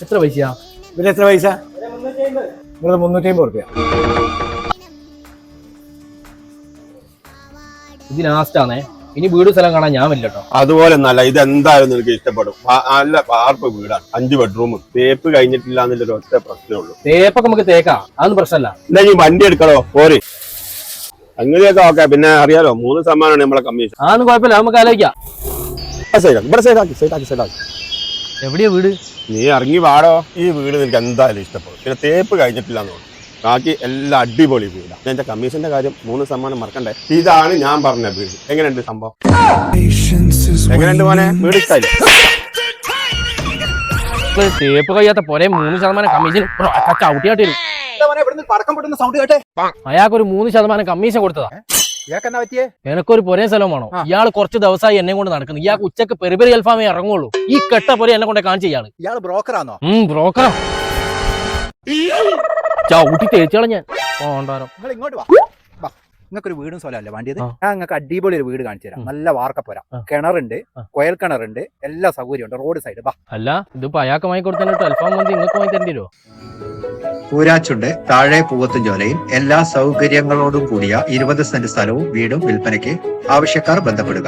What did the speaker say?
എത്ര പൈസയാ? ഇതിന് എത്ര പൈസ? ഇവിടെ 350 റുപ്യ. ഇത് ലാസ്റ്റ് ആണേ. ഇനി വീട് സ്ഥലം കാണാൻ ഞാൻ വരില്ല കേട്ടോ. അതുപോലെ നല്ല ഇത് എന്തായാലും നിനക്ക് ഇഷ്ടപ്പെടും. നല്ല പാർപ്പ് വീടാണ്, 5 ബെഡ്റൂം, തേപ്പ് കഴിഞ്ഞിട്ടില്ല എന്നുള്ളൊരു ഒറ്റ പ്രശ്നമുള്ളൂ. തേപ്പൊക്കെ നമുക്ക് തേക്കാം, അതൊന്നും പ്രശ്നമല്ല. എന്നാ ഈ വണ്ടി എടുക്കണോ പോരെ? അങ്ങനെയൊക്കെ ഓക്കെ. പിന്നെ അറിയാലോ 3% നമ്മളെ കമ്മീഷൻ. അതൊന്നും കുഴപ്പമില്ല, നമുക്ക് ആലോചിക്കാം. ഇവിടെ സൈഡാക്കി. എവിടെയാ വീട്? നീ ഇറങ്ങി വാടോ. ഈ വീട് നിനക്ക് എന്തായാലും ഇഷ്ടപ്പെടും. പിന്നെ തേപ്പ് കഴിഞ്ഞിട്ടില്ല എന്ന് തോന്നുന്നു. ബാക്കി എല്ലാം അടിപൊളി വീടാണ്. എന്റെ കമ്മീഷന്റെ കാര്യം 3% മറക്കണ്ടേ. ഇതാണ് ഞാൻ പറഞ്ഞ വീട്. എങ്ങനെയുണ്ട് സംഭവം? എങ്ങനെയുണ്ട് മോനെ? വീട് ഇഷ്ടമായി? തേപ്പ് കഴിയാത്ത പോരെ 3% കമ്മീഷൻ ചവിട്ടിയാട്ടി വരും. അയാൾക്കൊരു 3% കമ്മീഷൻ കൊടുത്തതാ. എനക്കൊരു പൊരേ സ്ഥലം വേണോ? ഇയാൾ കുറച്ച് ദിവസമായി എന്നെ കൊണ്ട് നടക്കുന്നു. ഇയാൾക്ക് ഉച്ചക്ക് പെരുപെരി അൽഫാമേ ഇറങ്ങുള്ളൂ. ഈ കെട്ട പൊരെ എന്നെ കൊണ്ട് കാണിച്ച ഇയാൾ ബ്രോക്കറാണോ? ബ്രോക്കറാ. ചവിട്ടി തേച്ചാളെ ഞാൻ. നിങ്ങൾ ഇങ്ങോട്ട് വാ. നിങ്ങൾക്ക് ഒരു വീടും സ്ഥലമല്ലേ വേണ്ടിയത്? ഞാൻ നിങ്ങൾക്ക് അടിപൊളി ഒരു വീട് കാണിച്ചു തരാം. നല്ല വാർക്കപ്പോര, കിണറുണ്ട്, കുഴൽ കിണറുണ്ട്, എല്ലാ സൗകര്യമുണ്ട്, റോഡ് സൈഡ്. അല്ല, ഇതിപ്പോ അയാൾക്ക് വാങ്ങി കൊടുത്തിട്ട് അൽഫാം മന്തി നിങ്ങൾക്ക് വാങ്ങി തരേണ്ടി വരുമോ? പൂരാച്ചുണ്ട് താഴെ പൂവത്തുംചോലയിൽ എല്ലാ സൗകര്യങ്ങളോടും കൂടിയ 20 സെന്റ് സ്ഥലവും വീടും വിൽപ്പനയ്ക്ക്. ആവശ്യക്കാർ ബന്ധപ്പെടുക.